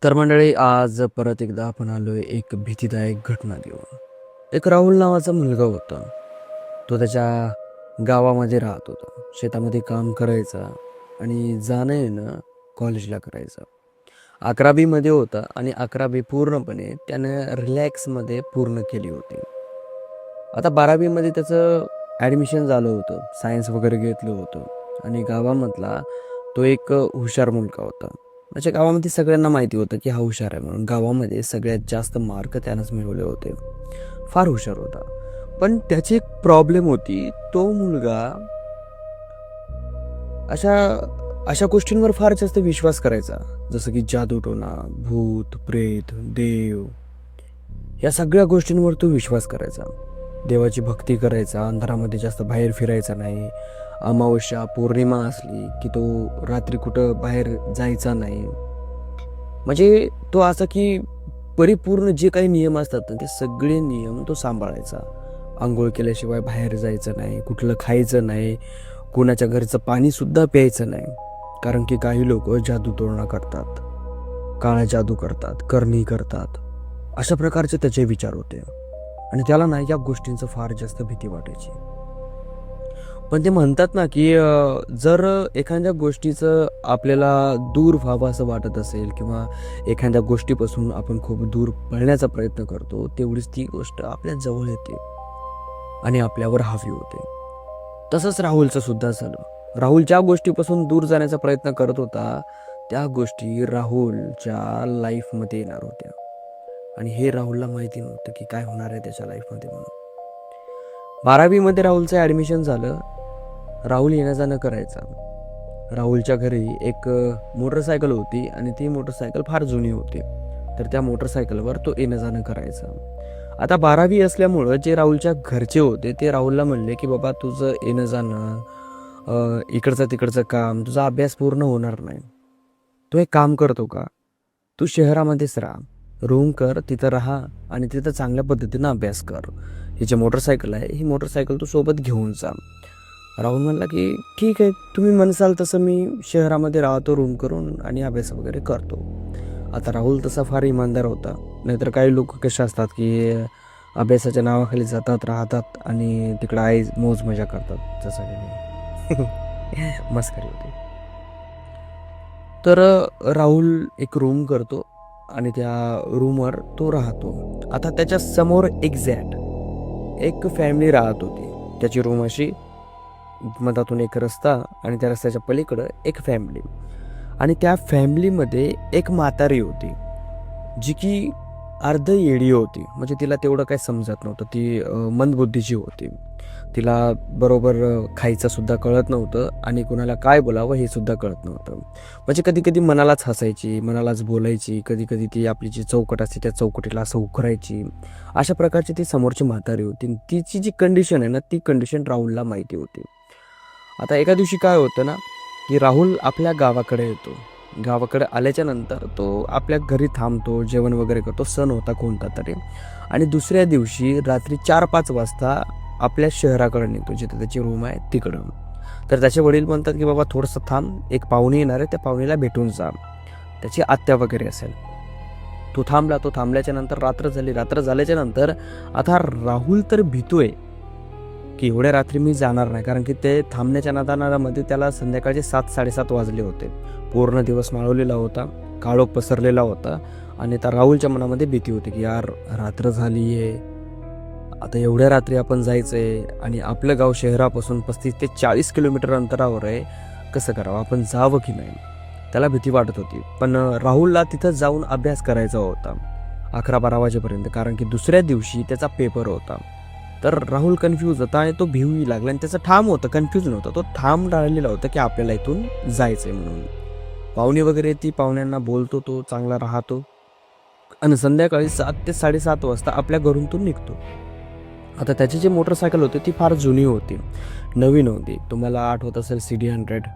तर मंडळी, आज परत एकदा आपण आलोय एक भीतीदायक घटना घेऊन. एक राहुल नावाचा मुलगा होता. तो त्याच्या गावामध्ये राहत होता. शेतामध्ये काम करायचा आणि जाणं येणं कॉलेजला करायचा. 11वी मध्ये होता आणि 11वी पूर्णपणे त्यानं रिलॅक्समध्ये पूर्ण केली होती. आता 12वी मध्ये त्याचं ॲडमिशन झालं होतं. सायन्स वगैरे घेतलं होतं आणि गावामधला तो एक हुशार मुलगा होता. म्हणजे गावामध्ये सगळ्यांना माहिती होतं की हा हुशार आहे म्हणून. गावामध्ये सगळ्यात जास्त मार्क त्यानंच मिळवले होते. फार हुशार होता. पण त्याची एक प्रॉब्लेम होती. तो मुलगा अशा अशा गोष्टींवर फार जास्त विश्वास करायचा. जसं की जादूटोणा, भूत, प्रेत, देव, या सगळ्या गोष्टींवर तो विश्वास करायचा. देवाची भक्ती करायचा, अंधारामध्ये जास्त बाहेर फिरायचा नाही. अमावस्या, पौर्णिमा असली की तो रात्री कुठं बाहेर जायचा नाही. म्हणजे तो असा की परिपूर्ण जे काही नियम असतात ना, ते सगळे नियम तो सांभाळायचा. आंघोळ केल्याशिवाय बाहेर जायचं नाही, कुठलं खायचं नाही, कोणाच्या घरचं पाणीसुद्धा प्यायचं नाही. कारण की काही लोक जादूटोणा करतात, काळा जादू करतात, करणी करतात. अशा प्रकारचे त्याचे विचार होते आणि त्याला ना या गोष्टींचं फार जास्त भीती वाटायची. पण ते म्हणतात ना की जर एखाद्या गोष्टीचं आपल्याला दूर व्हावं असं वाटत असेल किंवा एखाद्या गोष्टीपासून आपण खूप दूर पळण्याचा प्रयत्न करतो, तेवढीच ती गोष्ट आपल्या जवळ येते आणि आपल्यावर हावी होते. तसंच राहुलचं सुद्धा झालं. राहुल ज्या गोष्टीपासून दूर जाण्याचा प्रयत्न करत होता, त्या गोष्टी राहुलच्या लाईफमध्ये येणार होत्या आणि हे राहुलला माहिती नव्हतं की काय होणार आहे त्याच्या लाईफमध्ये म्हणून. 12वी मध्ये राहुलचं ॲडमिशन झालं. राहुल येणं जाणं करायचा. राहुलच्या घरी एक मोटरसायकल होती आणि ती मोटरसायकल फार जुनी होती. तर त्या मोटरसायकलवर तो येणं जाणं करायचा. आता 12वी असल्यामुळं जे राहुलच्या घरचे होते ते राहुलला म्हणले की बाबा, तुझं येणं जाणं, इकडचं तिकडचं काम, तुझा अभ्यास पूर्ण होणार नाही. तू एक काम करतो का, तू शहरामध्येच राहा, रूम कर, तिथं राहा आणि तिथं चांगल्या पद्धतीनं अभ्यास कर. ही जी मोटरसायकल आहे, ही मोटरसायकल तू सोबत घेऊन जा. राहुल म्हणला की ठीक आहे, तुम्ही म्हणसाल तसं मी शहरामध्ये राहतो रूम करून आणि अभ्यास वगैरे करतो. आता राहुल तसा फार इमानदार होता. नाहीतर काही लोक कसे असतात की अभ्यासाच्या नावाखाली जातात, राहतात आणि तिकडं आई मौज मजा करतात, जसं की मस्करी होती. तर राहुल एक रूम करतो आणि त्या रूमवर तो राहतो. आता त्याच्या समोर एक्झॅक्ट एक फॅमिली राहत होती. त्याची रूम अशी, मधातून एक रस्ता आणि त्या रस्त्याच्या पलीकडं एक फॅमिली. आणि त्या फॅमिलीमध्ये एक म्हातारी होती, जी की अर्ध येडी होती. म्हणजे तिला तेवढं काही समजत नव्हतं. ती मंदबुद्धीची होती. तिला बरोबर खायचं सुद्धा कळत नव्हतं आणि कुणाला काय बोलावं हे सुद्धा कळत नव्हतं. म्हणजे कधी कधी मनालाच हसायची, मनालाच बोलायची, कधी कधी ती आपली जी चौकट असते त्या चौकटीला असं उकरायची. अशा प्रकारची ती समोरची म्हातारी होती. तिची जी कंडिशन आहे ना, ती कंडिशन राहुलला माहिती होती. आता एका दिवशी काय होतं ना, की राहुल आपल्या गावाकडे येतो. गावाकडे आल्याच्या नंतर तो आपल्या घरी थांबतो, जेवण वगैरे करतो. सण होता कोणता तरी. आणि दुसऱ्या दिवशी रात्री 4-5 वाजता आपल्या शहराकडे निघतो, जिथे त्याची रूम आहे तिकडं. तर त्याचे वडील म्हणतात की बाबा थोडंसं थांब, एक पाहुणे येणार आहे, त्या पाहुणेला भेटून जा. त्याची आत्या वगैरे असेल. तो थांबला. तो थांबल्याच्या नंतर रात्र झाली. रात्र झाल्याच्या नंतर आता राहुल तर भीतोय की एवढ्या रात्री मी जाणार नाही. कारण की ते थांबण्याच्या नादानामध्ये त्याला संध्याकाळचे 7-7:30 वाजले होते. पूर्ण दिवस माळवलेला होता, काळोख पसरलेला होता आणि त्या राहुलच्या मनामध्ये भीती होती की यार, रात्र झाली आहे, आता एवढ्या रात्री आपण जायचं आहे आणि आपलं गाव शहरापासून 35 ते 40 किलोमीटर अंतरावर आहे. कसं करावं, आपण जावं की नाही, त्याला भीती वाटत होती. पण राहुलला तिथं जाऊन अभ्यास करायचा होता 11-12 वाजेपर्यंत, कारण की दुसऱ्या दिवशी त्याचा पेपर होता. तर राहुल कन्फ्यूज होता आणि तो भिवही लागला आणि त्याचं ठाम होतं, कन्फ्यूज नव्हता. तो ठाम राहिलेला होता की आपल्याला इथून जायचं आहे म्हणून. पाहुणे वगैरे ती पाहुण्यांना बोलतो, तो चांगला राहतो आणि संध्याकाळी 7 ते 7:30 वाजता आपल्या घरून तो निघतो. आता त्याची जी मोटरसायकल होती ती फार जुनी होती, नवीन होती. तुम्हाला आठवत असेल CD100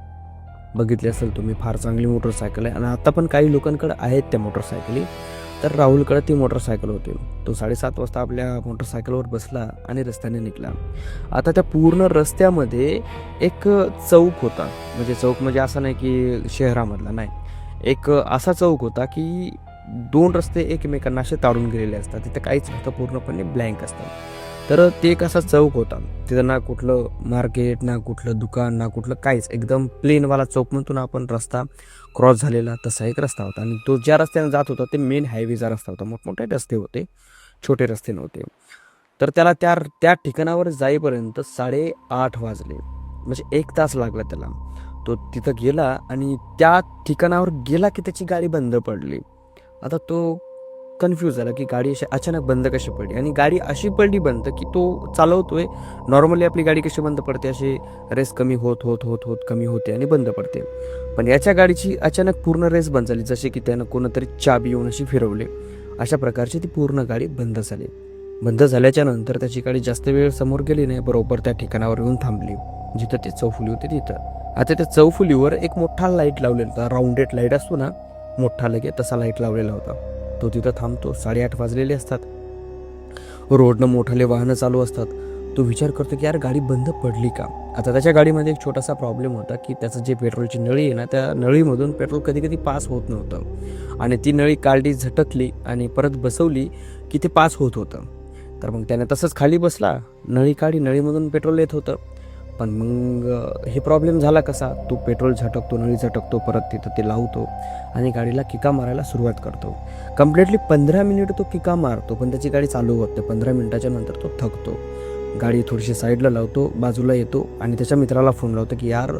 बघितली असेल तुम्ही. फार चांगली मोटरसायकल आहे आणि आता पण काही लोकांकडे आहेत त्या मोटरसायकली. तर राहुलकडे ती मोटरसायकल होती. तो 7:30 वाजता आपल्या मोटरसायकलवर बसला आणि रस्त्याने निघाला. आता त्या पूर्ण रस्त्यामध्ये एक चौक होता. म्हणजे चौक म्हणजे असं नाही की शहरामधला, नाही, एक असा चौक होता की 2 रस्ते एकमेकांना असे तारून गेलेले असतात. तिथे काहीच नसतं, पूर्णपणे ब्लँक असतं. तर ते एक असा चौक होता. तिथं ना कुठलं मार्केट, ना कुठलं दुकान, ना कुठलं काहीच. एकदम प्लेनवाला चौक म्हणतो ना आपण, रस्ता क्रॉस झालेला तसा एक रस्ता होता. आणि तो ज्या रस्त्याने जात होता ते मेन हायवेचा रस्ता होता. मोठमोठे रस्ते होते, छोटे रस्ते नव्हते. तर त्याला त्या त्या ठिकाणावर जाईपर्यंत 8:30 वाजले. म्हणजे 1 तास लागला त्याला. तो तिथं गेला आणि त्या ठिकाणावर गेला की त्याची गाडी बंद पडली. आता तो कन्फ्यूज झाला की गाडी अशी अचानक बंद कशी पडली. आणि गाडी अशी पडली बंद की तो चालवतोय. नॉर्मली आपली गाडी कशी बंद पडते, अशी रेस कमी होत होत होत होत कमी होते आणि बंद पडते. पण याच्या गाडीची अचानक पूर्ण रेस बंद झाली, जसे की त्यानं कोणतरी चाबी येऊन अशी फिरवली. अशा प्रकारची ती पूर्ण गाडी बंद झाली. बंद झाल्याच्या नंतर त्याची गाडी जास्त वेळ समोर गेली नाही, बरोबर त्या ठिकाणावर येऊन थांबली जिथं ते चौफुली होते तिथं. आता त्या चौफुलीवर एक मोठा लाईट लावलेला होता. राऊंडेड लाईट असतो ना, मोठा लगे तसा लाईट लावलेला होता. तो तिथं थांबतो. 8:30 वाजलेले असतात. रोडनं मोठाले वाहनं चालू असतात. तो विचार करतो की यार गाडी बंद पडली का. आता त्याच्या गाडीमध्ये एक छोटासा प्रॉब्लेम होता की त्याचं जे पेट्रोलची नळी आहे ना, त्या नळीमधून पेट्रोल कधी कधी पास होत नव्हतं. आणि ती नळी काढली, झटकली आणि परत बसवली की ते पास होत होतं. तर मग त्याने तसंच खाली बसला, नळी काढी, नळीमधून पेट्रोल येत होतं. पण मग हे प्रॉब्लेम झाला कसा, तो पेट्रोल झटकतो, नळी झटकतो, परत तिथं ते लावतो आणि गाडीला किका मारायला सुरुवात करतो. कम्प्लिटली 15 मिनिट तो किका मारतो, पण त्याची गाडी चालू होत नाही. 15 मिनिटाच्या नंतर तो थकतो. गाडी थोडीशी साईडला लावतो, बाजूला येतो आणि त्याच्या मित्राला फोन लावतो की यार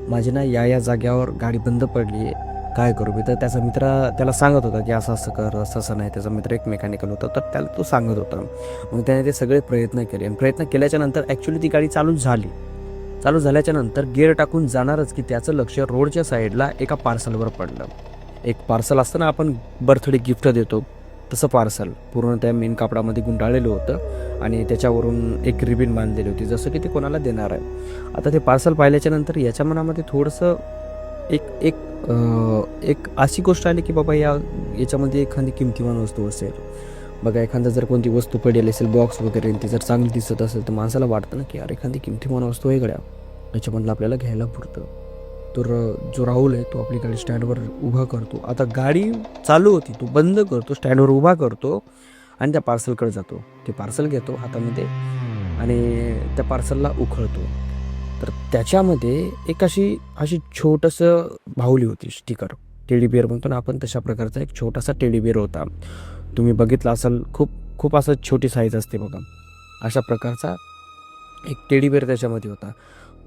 माझी ना या जाग्यावर गाडी बंद पडली आहे, काय करू मी. तर त्याचा मित्र त्याला सांगत होता की असं असं कर, असं असं नाही. त्याचा मित्र एक मेकॅनिकल होता, तर त्याला तो सांगत होता. मग त्याने ते सगळे प्रयत्न केले आणि प्रयत्न केल्याच्या नंतर ॲक्च्युली ती गाडी चालू झाली. चालू झाल्याच्या नंतर गिअर टाकून जाणारच की त्याचं लक्ष रोडच्या साईडला एका पार्सलवर पडलं. एक पार्सल असतं ना, आपण बर्थडे गिफ्ट देतो तसं पार्सल पूर्ण त्या मेन कापडामध्ये गुंडाळलेलं होतं आणि त्याच्यावरून एक रिबीन बांधलेली होती, जसं की ते कोणाला देणार आहे. आता ते पार्सल पाहिल्याच्या नंतर याच्या मनामध्ये थोडंसं एक एक अशी गोष्ट आली की बाबा याच्यामध्ये एखादी किमतीवान वस्तू असेल. बघा, एखादा जर कोणती वस्तू पडेल असेल, बॉक्स वगैरे, ती जर चांगली दिसत असेल तर माणसाला वाटतं ना की यार एखादी किमतीवान वस्तू आहे गड्या, याच्यामधलं आपल्याला घ्यायला पुरतं. तर जो राहुल आहे तो आपली गाडी स्टँडवर उभा करतो. आता गाडी चालू होती, तो बंद करतो, स्टँडवर उभा करतो आणि त्या पार्सलकडे जातो. ते पार्सल घेतो हातामध्ये आणि त्या पार्सलला उखळतो. तर त्याच्यामध्ये एक अशी छोटंसं बाहुली होती, स्टिकर, टेडी बिअर म्हणतो ना आपण, तशा प्रकारचा एक छोटासा टेडी बिअर होता. तुम्ही बघितला असाल, खूप खूप असं छोटी साईज असते बघा, अशा प्रकारचा एक टेडी बिअर त्याच्यामध्ये होता.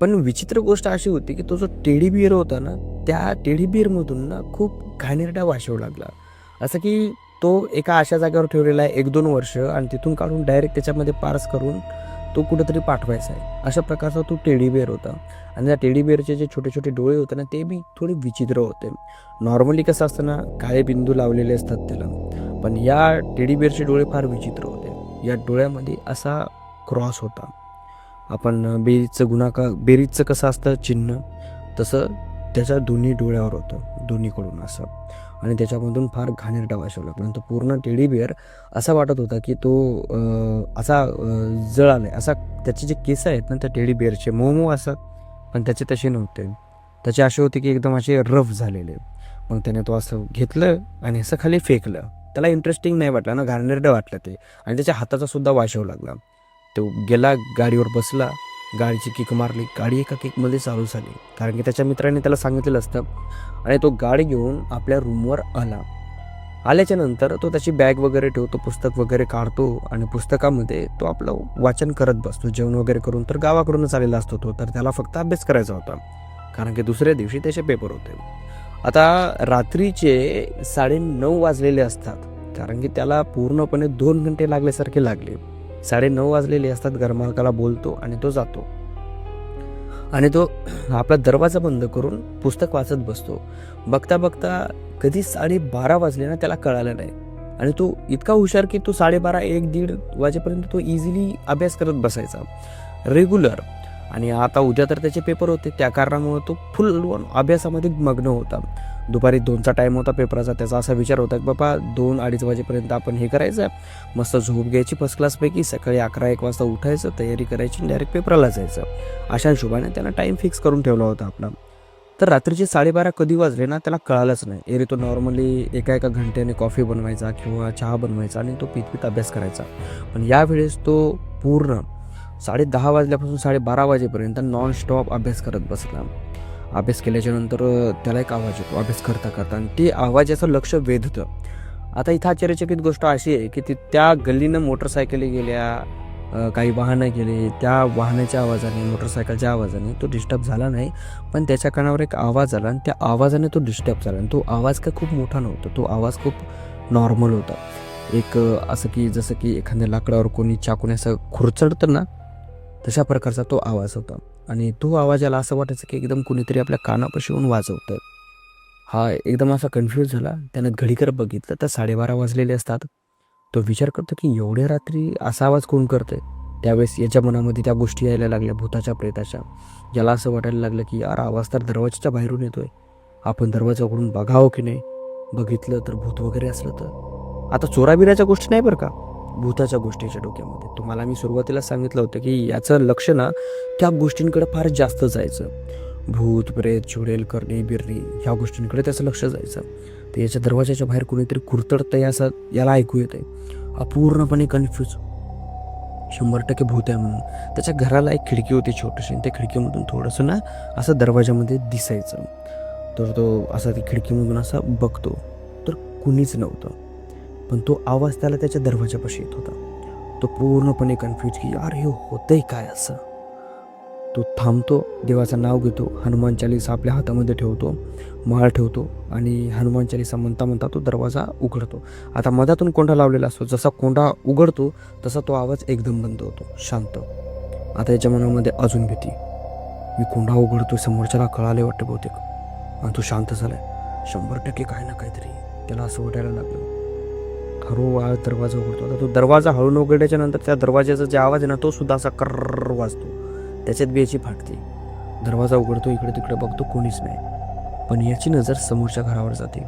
पण विचित्र गोष्ट अशी होती की तो जो टेडी बिअर होता ना, त्या टेडी बिअरमधून ना खूप घाणेरडा वाशव लागला. असं की तो एका अशा जागेवर ठेवलेला आहे 1-2 वर्ष आणि तिथून काढून डायरेक्ट त्याच्यामध्ये पार्स करून तो कुठेतरी पाठवायचा आहे, अशा प्रकारचा तो टेडी बिअर होता. आणि त्या टेडी बिअरचे जे छोटे छोटे डोळे होते ना, ते बी थोडे विचित्र होते. नॉर्मली कसं असतं ना, काळे बिंदू लावलेले असतात त्याला, पण या टेडी बिअरचे डोळे फार विचित्र होते. या डोळ्यामध्ये असा क्रॉस होता. आपण बेरीजचं कसं असतं चिन्ह, तसं त्याच्या दोन्ही डोळ्यावर होतं, दोन्हीकडून असं. आणि त्याच्यामधून फार घाणेरडा वाशव लागला. तो पूर्ण टेडी बिअर असा वाटत होता की तो असा जळाला आहे. असा त्याचे जे केस आहेत ना त्या टेडी बिअरचे मऊ असतात, पण त्याचे तसे नव्हते. त्याचे असे होते की एकदम असे रफ झालेले. मग त्याने तो असं घेतलं आणि असं खाली फेकलं. त्याला इंटरेस्टिंग नाही वाटलं ना, घाणेरडं वाटलं ते. आणि त्याच्या हाताचा सुद्धा वाशव लागला. तो गेला, गाडीवर बसला, गाडीची किक मारली, गाडी एका किकमध्ये चालू झाली, कारण की त्याच्या मित्राने त्याला सांगितलेलं असतं. आणि तो गाडी घेऊन आपल्या रूमवर आल्याच्या नंतर तो त्याची बॅग वगैरे ठेवतो, पुस्तक वगैरे काढतो आणि पुस्तकामध्ये तो आपलं वाचन करत बसतो. जेवण वगैरे करून तर गावाकडूनच आलेला असतो तो, तर त्याला फक्त अभ्यास करायचा होता, कारण की दुसऱ्या दिवशी त्याचे पेपर होते. आता रात्रीचे 9:30 वाजलेले असतात, कारण की त्याला पूर्णपणे 2 घंटे लागल्यासारखे लागले. 9:30 वाजलेले असतात. घरमालकाला बोलतो आणि तो जातो आणि तो आपला दरवाजा बंद करून पुस्तक वाचत बसतो. बघता बघता कधी 12:30 वाजले ना, त्याला कळालं नाही. आणि तो इतका हुशार की तो 12:30, 1-1:30 वाजेपर्यंत तो इझिली अभ्यास करत बसायचा रेग्युलर. आणि आता उद्या तर त्याचे पेपर होते, त्या कारणामुळे तो फुल अभ्यासामध्ये मग्न होता. दुपारी 2चा टाईम होता पेपराचा. त्याचा असा विचार होता की बाबा 2-2:30 वाजेपर्यंत आपण हे करायचं, मस्त झोप घ्यायची फर्स्ट क्लासपैकी, सकाळी 11-1 वाजता उठायचं, तयारी करायची, डायरेक्ट पेपराला जायचं. अशा हिशोबाने त्यानं टाईम फिक्स करून ठेवला होता आपला. तर रात्रीचे 12:30 कधी वाजले ना त्याला कळालंच नाही. एरवी तो नॉर्मली एका एका घंट्याने कॉफी बनवायचा किंवा चहा बनवायचा आणि तो पीत अभ्यास करायचा. पण यावेळेस तो पूर्ण 10:30 वाजल्यापासून 12:30 वाजेपर्यंत नॉनस्टॉप अभ्यास करत बसला. अभ्यास केल्याच्यानंतर त्याला एक आवाज येतो अभ्यास करता करता, आणि ते आवाजाचं लक्ष वेधतं. आता इथं आश्चर्यचकित गोष्ट अशी आहे की त्या गल्लीनं मोटरसायकली गेल्या, काही वाहनं गेले, त्या वाहनाच्या आवाजाने, मोटरसायकलच्या आवाजाने तो डिस्टर्ब झाला नाही. पण त्याच्या कानावर एक आवाज आला आणि त्या आवाजाने तो डिस्टर्ब झाला. आणि तो आवाज काय खूप मोठा नव्हता, तो आवाज खूप नॉर्मल होता. एक असं की जसं की एखाद्या लाकडावर कोणी चाकूने असं खुरचडतं ना, तशा प्रकारचा तो आवाज होता. आणि तो आवाज याला असं वाटायचं की एकदम कुणीतरी आपल्या कानापाशी येऊन वाजवतं. हा एकदम असा कन्फ्यूज झाला. त्यानं घडीकडे बघितलं तर 12:30 वाजलेले असतात. तो विचार करतो की एवढ्या रात्री असा आवाज कोण करतंय. त्यावेळेस याच्या मनामध्ये त्या गोष्टी यायला लागल्या भूताच्या प्रेताच्या. याला असं वाटायला लागलं की यार आवाज तर दरवाजाच्या बाहेरून येतोय, आपण दरवाजा उघडून बघावं की नाही. बघितलं तर भूत वगैरे असलं तर. आता चोराबिराच्या गोष्टी नाही बरं का, भूताच्या गोष्टीच्या डोक्यामध्ये. तुम्हाला मी सुरुवातीला सांगितलं होतं की याचं लक्ष ना त्या गोष्टींकडे फार जास्त जायचं. भूत प्रेत चुडेल करणे बिरणी ह्या गोष्टींकडे त्याचं लक्ष जायचं. तर याच्या दरवाजाच्या बाहेर कुणीतरी कुरतडतंय असं याला ऐकू येतंय. पूर्णपणे कन्फ्यूज, 100% भूत आहे म्हणून. त्याच्या घराला एक खिडकी होती छोटीशी, त्या खिडकीमधून थोडंसं ना असं दरवाजामध्ये दिसायचं. तर तो असा ती खिडकीमधून असा बघतो तर कुणीच नव्हतं. पण तो आवाज त्याला त्याच्या दरवाजापाशी येत होता. तो पूर्णपणे कन्फ्यूज की यार हे होतंय काय असं. तो थांबतो, देवाचं नाव घेतो, हनुमान चालीसा आपल्या हातामध्ये ठेवतो, माळ ठेवतो आणि हनुमान चालीसा म्हणता म्हणता तो दरवाजा उघडतो. आता मधातून कोंडा लावलेला असतो, जसा कोंडा उघडतो तसा तो आवाज एकदम बंद होतो, शांत. आता याच्या मनामध्ये अजून भीती, मी कोंडा उघडतो, समोरच्याला कळाले वाटतं बहुतेक, आणि तो शांत झालाय. 100% काय ना काहीतरी त्याला असं वाटायला लागलं. हळूहळू दरवाजा उघडतो. आता तो दरवाजा हळून उघडल्याच्या नंतर त्या दरवाजाचा जे आवाज आहे ना तो सुद्धा असा कर्र वाजतो. त्याच्यात बी याची फाटते. दरवाजा उघडतो, इकडे तिकडे बघतो, कोणीच नाही. पण याची नजर समोरच्या घरावर जाते.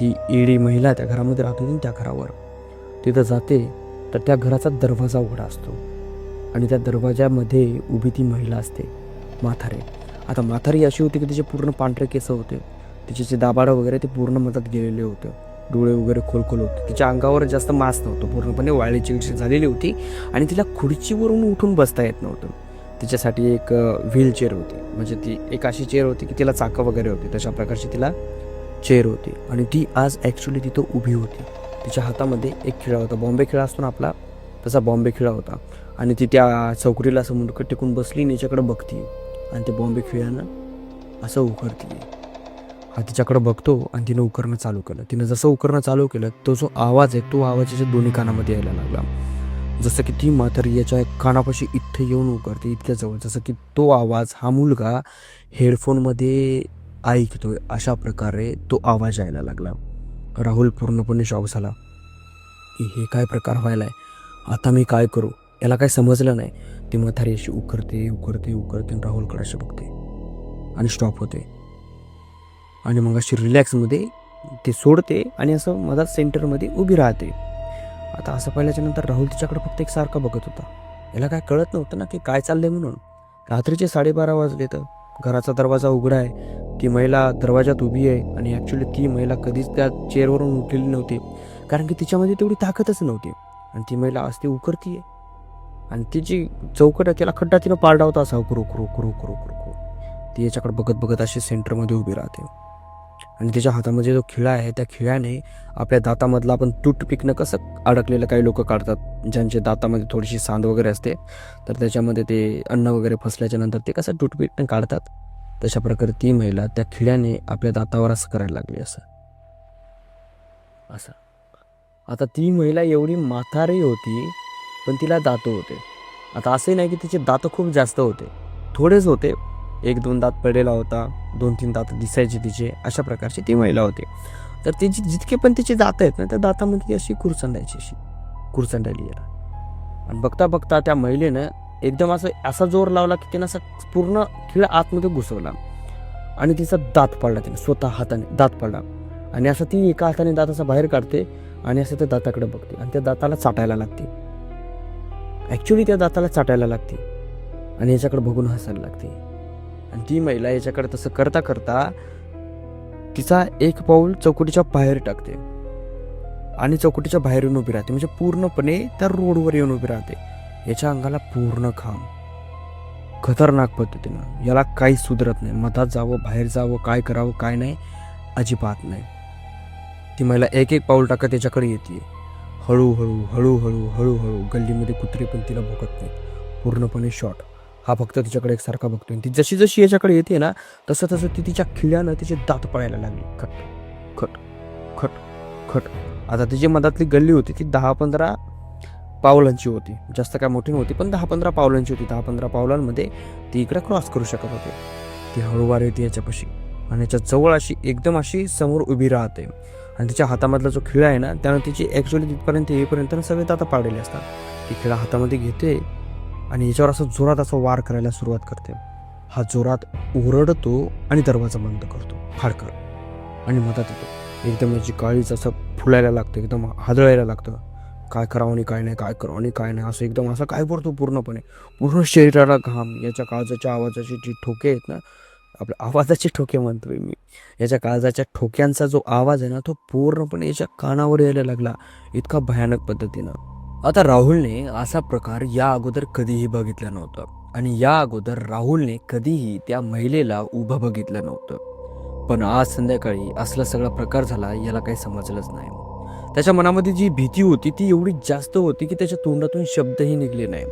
ती येडी महिला त्या घरामध्ये राहत होती, त्या घरावर तिथं जाते तर त्या घराचा दरवाजा उघडा असतो आणि त्या दरवाजामध्ये उभी ती महिला असते, म्हातारी. आता म्हातारी अशी होती की तिचे पूर्ण पांढरे केस होते, तिचे जे दाबाडं वगैरे ते पूर्ण मधात गेलेले होते, डोळे वगैरे खोलखोल होते. तिच्या अंगावर जास्त मांस नव्हतं, पूर्णपणे वाळीची झालेली होती आणि तिला खुर्चीवरून उठून बसता येत नव्हतं. तिच्यासाठी एक व्हीलचेअर होती, म्हणजे ती एक अशी चेअर होती की तिला चाकं वगैरे होती, तशा प्रकारची तिला चेअर होती. आणि ती आज ॲक्च्युली तिथं उभी होती. तिच्या हातामध्ये एक खिळा होता, बॉम्बे खिळा असतो ना आपला, तसा बॉम्बे खिळा होता. आणि ती त्या चौकरीला असं मुंडकं टेकून बसली आणि याच्याकडे बघती आणि ते बॉम्बे खिळ्यानं असं उकरती. हा तिच्याकडे बघतो आणि तिनं उकरणं चालू केलं. तिनं जसं उकरणं चालू केलं तो जो आवाज आहे तो आवाजाच्या दोन्ही कानामध्ये यायला लागला. जसं की ती म्हातारी याच्या कानापाशी इथं येऊन उकरते, इतक्या जवळ, जसं की तो आवाज हा मुलगा हेडफोनमध्ये ऐकतोय, अशा प्रकारे तो आवाज यायला लागला. राहुल पूर्णपणे शॉक झाला की हे काय प्रकार व्हायला आहे, आता मी काय करू. याला काय समजलं नाही. ती म्हातारी अशी उकरते उकरते उकरते आणि राहुलकडे अशी बघते आणि स्टॉप होते आणि मग अशी रिलॅक्समध्ये ते सोडते आणि असं मधात सेंटरमध्ये उभी राहते. आता असं पाहिल्याच्या नंतर राहुल तिच्याकडे फक्त एकसारखा बघत होता. याला काय कळत नव्हतं ना की काय चाललंय म्हणून. रात्रीचे 12:30 वाजले तर घराचा दरवाजा उघडा आहे, ती महिला दरवाजात उभी आहे आणि ॲक्च्युली ती महिला कधीच त्या चेअरवरून उठलेली नव्हती, कारण की तिच्यामध्ये तेवढी ताकदच नव्हती. आणि ती महिला आज ती उकरती आहे आणि तिची चौकट केला खड्डा तिनं पाडला होता असा, उकरू उकरू उकरू उकरू उकरू. ती याच्याकडे बघत बघत अशी सेंटरमध्ये उभी राहते आणि तिच्या हातामध्ये जो खिळा आहे त्या खिळ्याने आपल्या दातामधला, आपण टूथपिकनं कसं अडकलेलं काही लोक काढतात, ज्यांच्या दातामध्ये थोडीशी सांद वगैरे असते तर त्याच्यामध्ये ते अन्न वगैरे फसल्याच्या नंतर ते कसं टूथपिकनं काढतात, तशा प्रकारे ती महिला त्या खिळ्याने आपल्या दातावर असं करायला लागली असं. आता ती महिला एवढी म्हातारी होती पण तिला दात होते. आता असंही नाही की तिचे दात खूप जास्त होते, थोडेच होते, 1-2 दात पडलेला होता, 2-3 दात दिसायचे तिचे, अशा प्रकारची ती महिला होती. तर तिची जितके पण तिचे दात आहेत ना त्या दातामध्ये अशी कुरचंडायची, अशी कुरचंडायली याला. आणि बघता बघता त्या महिलेनं एकदम असा जोर लावला की तिनं असं पूर्ण खिळा आतमध्ये घुसवला आणि तिचा दात पडला, तिने स्वतः हाताने दात पडला. आणि असं ती एका हाताने दात असा बाहेर काढते आणि असं त्या दाताकडे बघते आणि त्या दाताला चाटायला लागते. ॲक्च्युली त्या दाताला चाटायला लागते आणि याच्याकडे बघून हसायला लागते. आणि ती महिला याच्याकडे तसं करता करता तिचा एक पाऊल चौकटीच्या बाहेर टाकते आणि चौकटीच्या बाहेर येऊन उभी राहते, म्हणजे पूर्णपणे त्या रोडवर येऊन उभी राहते. याच्या अंगाला पूर्ण घाम, खतरनाक पद्धतीनं. याला काही सुधरत नाही, मधात जावं बाहेर जावं, काय करावं काय नाही अजिबात नाही. ती महिला एक एक पाऊल टाकत त्याच्याकडे येते. हळूहळू हळूहळू हळूहळू गल्लीमध्ये कुत्रे पण तिला भोगत नाही, पूर्णपणे शॉर्ट. हा फक्त तिच्याकडे एकसारखा बघतोय. ती जशी जशी याच्याकडे येते ना तसं तसं ती तिच्या खिळ्यानं तिचे दात पळायला लागली. खट खट खट खट. आता तिची मधातली गल्ली होती ती 10-15 पावलांची होती, जास्त काय मोठी नव्हती, पण 10-15 पावलांची होती. 10-15 पावलांमध्ये ती इकडे क्रॉस करू शकत होती. ती हळूवार येते याच्यापाशी आणि याच्या जवळ अशी एकदम अशी समोर उभी राहते. आणि तिच्या हातामधला जो खिळा आहे ना त्यानं तिची ॲक्च्युली तिथपर्यंत येईपर्यंत सगळे दात पाडलेले असतात. ती खिळा हातामध्ये घेते आणि याच्यावर असं जोरात असं वार करायला सुरुवात करते. हा जोरात ओरडतो आणि दरवाजा बंद करतो फाडकर आणि मधात येतो. एकदम याची काळीच असं फुलायला लागतं, एकदम हादळायला लागतं. काय करावं आणि काय नाही, काय करावं आणि काय नाही असं एकदम असं काय पडतो पूर्णपणे. पूर्ण शरीराला घाम. याच्या काळजाच्या आवाजाची जी ठोके आहेत ना, आपल्या आवाजाचे ठोके म्हणतोय मी, याच्या काळजाच्या ठोक्यांचा जो आवाज आहे ना तो पूर्णपणे याच्या कानावर यायला लागला, इतका भयानक पद्धतीनं. आता राहुलने असा प्रकार या अगोदर कधीही बघितला नव्हता आणि या अगोदर राहुलने कधीही त्या महिलेला उभं बघितलं नव्हतं. पण आज संध्याकाळी असला सगळा प्रकार झाला याला काही समजलंच नाही. त्याच्या मनामध्ये जी भीती होती ती एवढी जास्त होती की त्याच्या तोंडातून शब्दही निघले नाही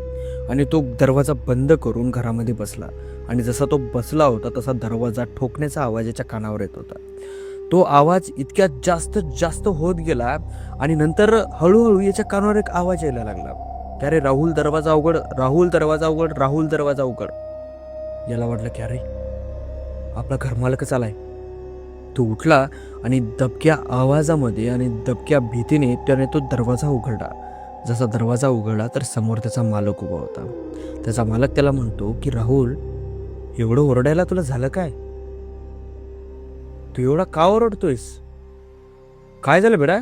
आणि तो दरवाजा बंद करून घरामध्ये बसला. आणि जसा तो बसला होता तसा दरवाजा ठोकण्याचा आवाज याच्या कानावर येत होता. तो आवाज इतक्या जास्त जास्त होत गेला आणि नंतर हळूहळू याच्या कानावर एक आवाज यायला लागला की अरे राहुल दरवाजा उघड, राहुल दरवाजा उघड, राहुल दरवाजा उघड. याला वाटलं की अरे आपला घरमालकच आलाय. तो उठला आणि दबक्या आवाजामध्ये आणि दबक्या भीतीने त्याने तो दरवाजा उघडला. जसा दरवाजा उघडला तर समोर त्याचा मालक उभा होता. त्याचा मालक त्याला म्हणतो की राहुल, एवढं ओरडायला तुला झालं काय? तू एवढा का ओरडतोयस? काय झालं बेटा?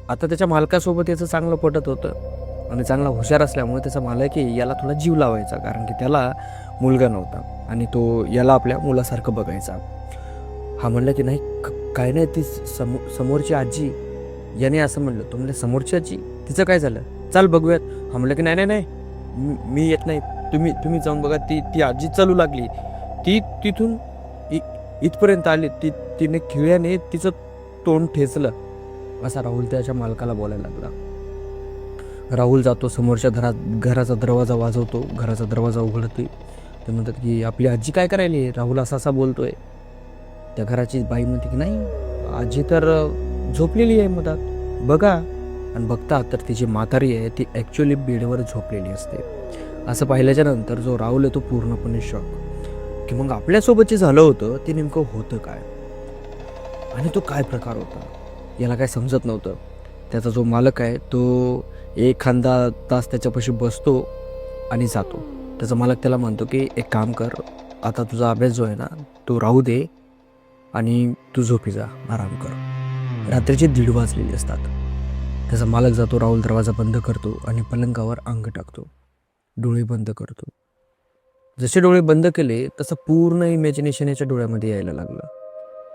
आता त्याच्या मालकासोबत याचं चांगलं पटत होतं आणि चांगला हुशार असल्यामुळे त्याचा मालक याला थोडा जीव लावायचा, कारण की त्याला मुलगा नव्हता आणि तो याला आपल्या मुलासारखं बघायचा. हा म्हणलं की नाही काय नाही, ती समोरची आजी. याने असं म्हणलं. तो म्हणलं समोरची आजी, तिचं काय झालं? चाल बघूयात. हा म्हणलं की नाही नाही नाही, मी येत नाही, तुम्ही जाऊन बघा. ती आजी चालू लागली. ती तिथून इथपर्यंत आली. तिने खिळ्याने तिचं तोंड ठेचलं. असा राहुल त्याच्या मालकाला बोलायला लागला. राहुल जातो समोरच्या घराचा दरवाजा वाजवतो. घराचा दरवाजा उघडतोय. ते म्हणतात की आपली आजी काय करायली? राहुल असा बोलतोय. त्या घराची बाई म्हणते की नाही, आजी तर झोपलेली आहे मधात, बघा. आणि बघता तर तिची म्हातारी आहे ती ॲक्च्युली बेडवर झोपलेली असते. असं पाहिल्याच्या नंतर जो राहुल आहे तो पूर्णपणे शॉक की मग आपल्यासोबत जे झालं होतं ते नेमकं होतं काय आणि तो काय प्रकार होता याला काय समजत नव्हतं. त्याचा जो मालक आहे तो एखादा तास त्याच्यापाशी बसतो आणि जातो. त्याचा मालक त्याला म्हणतो की एक काम कर, आता तुझा अभ्यास जो आहे ना तो राहू दे आणि तू झोपी जा, आराम कर. रात्रीचे 1:30 वाजलेले असतात. त्याचा मालक जातो. राहुल दरवाजा बंद करतो आणि पलंगावर अंग टाकतो. डोळे बंद करतो. जसे डोळे बंद केले तसं पूर्ण इमॅजिनेशन याच्या डोळ्यामध्ये यायला लागलं.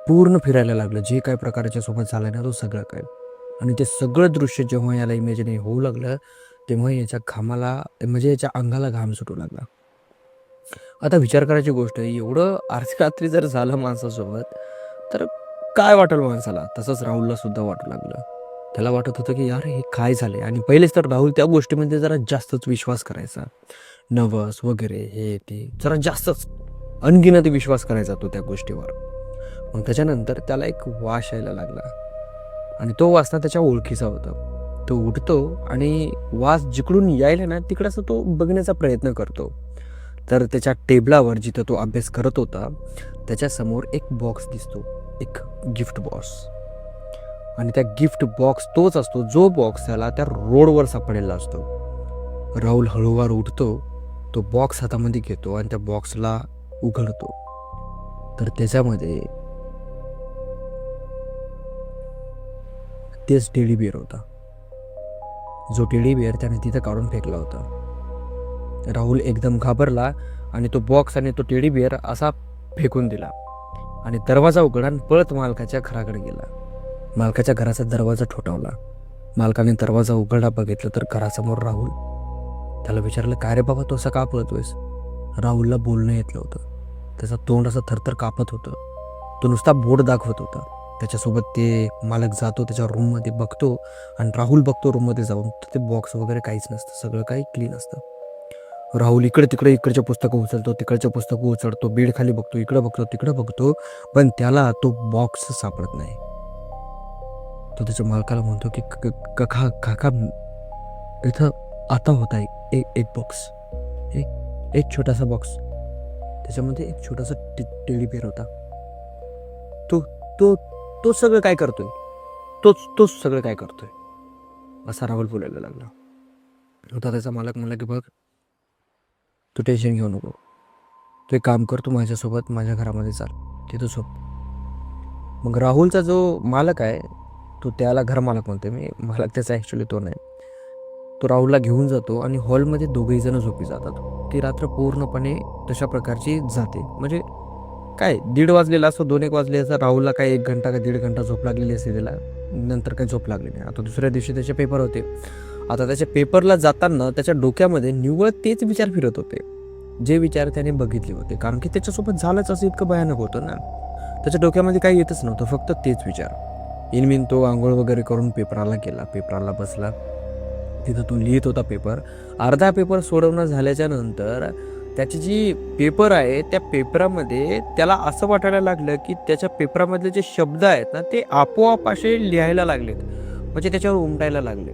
पूर्ण फिरायला लागलं. जे काय प्रकाराच्या सोबत झालं ना तो सगळं काय. आणि ते सगळं दृश्य जेव्हा याला इमॅजिन होऊ लागलं तेव्हा याच्या घामाला म्हणजे याच्या अंगाला घाम सुटू लागला. आता विचार करायची गोष्ट आहे, एवढं अर्ध्या रात्री जर झालं माणसासोबत तर काय वाटेल माणसाला. तसंच राहुलला सुद्धा वाटू लागलं. त्याला वाटत होतं की यार हे काय झाले. आणि पहिलेच तर राहुल त्या गोष्टीमध्ये जरा जास्तच विश्वास करायचा. नवस वगैरे हे ते जरा जास्तच अनगिनत विश्वास करायचा तो त्या गोष्टीवर. मग त्याच्यानंतर त्याला एक वास यायला लागला आणि तो वास ना त्याच्या ओळखीचा होता. तो उठतो आणि वास जिकडून यायला ना तिकडं असं तो बघण्याचा प्रयत्न करतो. तर त्याच्या टेबलावर जिथं तो अभ्यास करत होता त्याच्यासमोर एक बॉक्स दिसतो, एक गिफ्ट बॉक्स. आणि त्या गिफ्ट बॉक्स तोच असतो जो बॉक्स त्याला त्या रोडवर सापडलेला असतो. राहुल हळूवार उठतो, तो बॉक्स हातामध्ये घेतो आणि त्या बॉक्सला उघडतो. तर त्याच्यामध्ये तेच टेडी बिअर होता, जो टेडी बिअर त्याने तिथं काढून फेकला होता. राहुल एकदम घाबरला आणि तो बॉक्स आणि तो टेडी बिअर असा फेकून दिला आणि दरवाजा उघडा आणि पळत मालकाच्या घराकडे गेला. मालकाच्या घराचा दरवाजा ठोठावला. मालकाने दरवाजा उघडा, बघितलं तर घरासमोर राहुल. त्याला विचारलं, काय रे बाबा, तो असं का पळतोयस? राहुलला बोलणं येत नव्हतं. त्याचं तोंड असं थरथर कापत होतं. तो नुसता बोट दाखवत होता. त्याच्यासोबत ते मालक जातो, त्याच्या रूममध्ये बघतो आणि राहुल बघतो रूममध्ये जाऊन, तर ते बॉक्स वगैरे काहीच नसतं, सगळं काही क्लीन असतं. राहुल इकडे तिकडे, इकडच्या पुस्तकं उचलतो, तिकडच्या पुस्तकं उचलतो, बेड खाली बघतो, इकडे बघतो, तिकडे बघतो, पण त्याला तो बॉक्स सापडत नाही. तो त्याच्या मालकाला म्हणतो की काका, इथं आता होता एक बॉक्स, एक छोटासा बॉक्स, त्याच्यामध्ये एक छोटासा टेडी बेअर होता. तो तो तो सगळं काय करतोय, तोच सगळं काय करतोय, असा राहुल बोलायला लागला. होता त्याचा मालक म्हणला की बघ, तू टेन्शन घेऊ नको, तू एक काम कर, तू माझ्यासोबत माझ्या घरामध्ये चाल, तिथं झोप. मग राहुलचा जो मालक आहे, तो त्याला घरमालक म्हणतो मी, मालक त्याचा ॲक्च्युली तो नाही, तो राहुलला घेऊन जातो आणि हॉलमध्ये दोघेही जण झोपी जातात. ती रात्र पूर्णपणे तशा प्रकारची जाते. म्हणजे काय 1:30 वाजलेला असतो, 2-1 वाजले असं, राहुलला काय 1 घंटा का 1.5 घंटा झोप लागलेली असते त्याला, नंतर काही झोप लागली नाही. आता दुसऱ्या दिवशी त्याचे पेपर होते. आता त्याच्या पेपरला जाताना त्याच्या डोक्यामध्ये निव्वळ तेच विचार फिरत होते, जे विचार त्याने बघितले होते. कारण की त्याच्यासोबत झालंच असं इतकं भयानक होतं ना, त्याच्या डोक्यामध्ये काही येतच नव्हतं, फक्त तेच विचार. इनमिन तो आंघोळ वगैरे करून पेपराला गेला, पेपराला बसला, तिथं तो लिहित होता पेपर. अर्धा पेपर सोडवणं झाल्याच्या नंतर त्याची जी पेपर आहे, त्या पेपरामध्ये त्याला असं वाटायला लागलं की त्याच्या पेपरामधले जे शब्द आहेत ना, ते आपोआप असे लिहायला लागलेत, म्हणजे त्याच्यावर उमटायला लागले.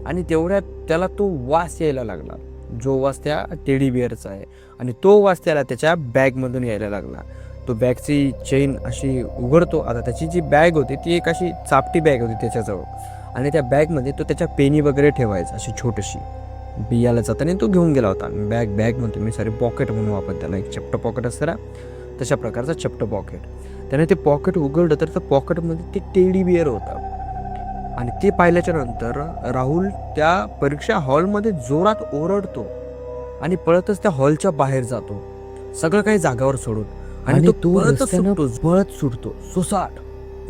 आणि तेवढ्यात त्याला तो वास यायला लागला, जो वास त्या टेडी बिअरचा आहे, आणि तो वास त्याला त्याच्या बॅगमधून यायला लागला. तो बॅगची चेन अशी उघडतो. आता त्याची जी बॅग होती ती एक अशी चापटी बॅग होती त्याच्याजवळ, आणि त्या बॅगमध्ये तो त्याच्या पेनी वगैरे ठेवायचा, अशी छोटीशी. बियाला जाताना तो घेऊन गेला होता. बॅग म्हणतो मी, सॉरी, पॉकेट म्हणून आपण त्याला, एक चपटं पॉकेट असतं ना, तशा प्रकारचं चपटं पॉकेट. त्याने ते पॉकेट उघडलं तर त्या पॉकेटमध्ये ते टेडी बिअर होतं. आणि ते पाहिल्याच्या नंतर राहुल त्या परीक्षा हॉलमध्ये जोरात ओरडतो आणि पळतच त्या हॉलच्या बाहेर जातो, सगळं काही जागावर सोडून. आणि तो पळत सुटतो सोसाट,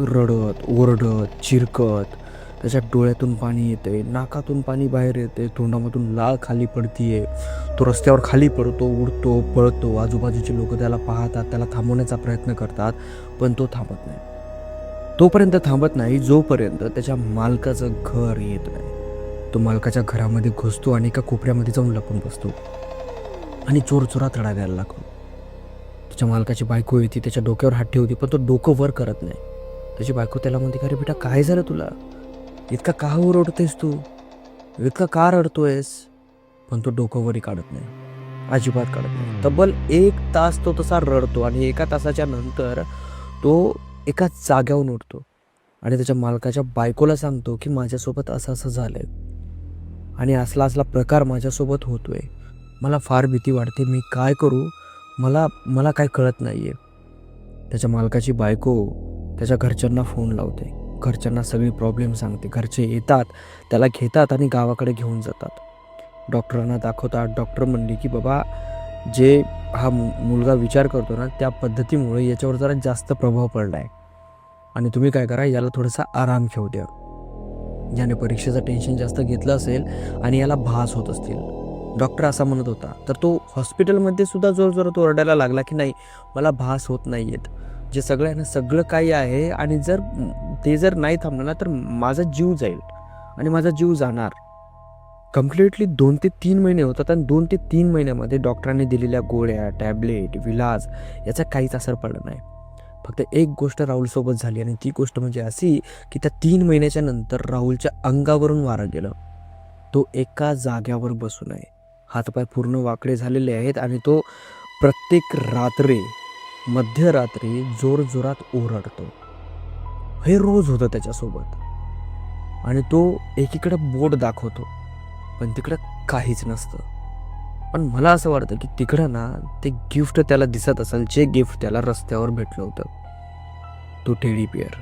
रडत ओरडत चिरकत. त्याच्या डोळ्यातून पाणी येते, नाकातून पाणी बाहेर येते, तोंडामधून लाळ खाली पडतीये. तो रस्त्यावर खाली पडतो, उडतो, पळतो. आजूबाजूचे लोक त्याला पाहतात, त्याला थांबवण्याचा प्रयत्न करतात, पण तो थांबत नाही. तोपर्यंत थांबत नाही जोपर्यंत त्याच्या मालकाचं घर येत नाही. तो मालकाच्या घरामध्ये घुसतो आणि एका कोपऱ्यामध्ये जाऊन लपून बसतो आणि चोरचोरात रडायला लागतो. त्याच्या मालकाची बायको येते, त्याच्या डोक्यावर हात ठेवते, पण तो डोकं वर करत नाही. त्याची बायको त्याला म्हणते, अरे बेटा, काय झालं तुला, इतका का ओरडतोयस तू, इतका का रडतोयस? पण तो डोकं वरी काढत नाही, अजिबात काढत नाही. तब्बल 1 तास तो तसा रडतो आणि 1 तासाच्या नंतर तो एका जाग्यावरून उठतो आणि त्याच्या मालकाच्या बायकोला सांगतो की माझ्यासोबत असं असं झालंय आणि असला असला प्रकार माझ्यासोबत होतोय, मला फार भीती वाटते, मी काय करू, मला काय कळत नाहीये. त्याच्या मालकाची बायको त्याच्या घरच्यांना फोन लावते, घरच्यांना सगळी प्रॉब्लेम सांगते. घरचे येतात, त्याला घेतात आणि गावाकडे घेऊन जातात, डॉक्टरांना दाखवतात. डॉक्टर म्हणले की बाबा, जे हा मुलगा विचार करतो ना, त्या पद्धतीमुळे याच्यावर जरा जास्त प्रभाव पडला आहे आणि तुम्ही काय करा, याला थोडासा आराम घेऊ द्या. ज्याने परीक्षेचं टेन्शन जास्त घेतलं असेल आणि याला भास होत असतील, डॉक्टर असा म्हणत होता. तर तो हॉस्पिटलमध्ये सुद्धा जोरजोरात ओरडायला लागला की नाही, मला भास होत नाही आहेत, जे सगळं आहे ना, सगळं काही आहे, आणि जर नाही थांबलं ना तर माझा जीव जाईल आणि माझा जीव जाणार. कम्प्लिटली 2 ते 3 महिने होतात आणि 2 ते 3 महिन्यामध्ये डॉक्टरांनी दिलेल्या गोळ्या, टॅबलेट, विलाज याचा काहीच असर पडला नाही. फक्त एक गोष्ट राहुलसोबत झाली, आणि ती गोष्ट म्हणजे अशी की त्या 3 महिन्याच्या नंतर राहुलच्या अंगावरून वारं गेलं. तो एका जाग्यावर बसून आहे, हातपाय पूर्ण वाकडे झालेले आहेत, आणि तो प्रत्येक रात्री मध्यरात्री जोरजोरात ओरडतो. हे रोज होतं त्याच्यासोबत. आणि तो एकीकडे बोट दाखवतो, पण तिकडं काहीच नसतं. पण मला असं वाटतं की तिकडं ना ते गिफ्ट त्याला दिसत असेल, जे गिफ्ट त्याला रस्त्यावर भेटलं होतं, तो टेडी बिअर,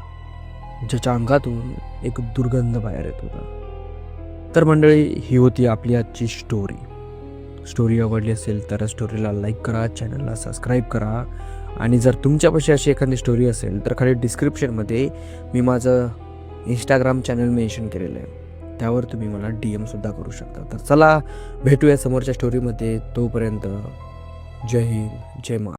ज्याच्या अंगातून एक दुर्गंध बाहेर येत होता. तर मंडळी, ही होती आपली आजची स्टोरी. आवडली असेल तर स्टोरीला लाईक करा, चॅनलला सबस्क्राईब करा आणि जर तुमच्यापाशी अशी एखादी स्टोरी असेल तर खाली डिस्क्रिप्शनमध्ये मी माझं इंस्टाग्राम चॅनल मेन्शन केलेलं आहे, त्यावर तुम्ही मला DM सुद्धा करू शकता. तर चला भेटूया समोरच्या स्टोरीमध्ये. तोपर्यंत जय हिंद, जय महाराष्ट्र.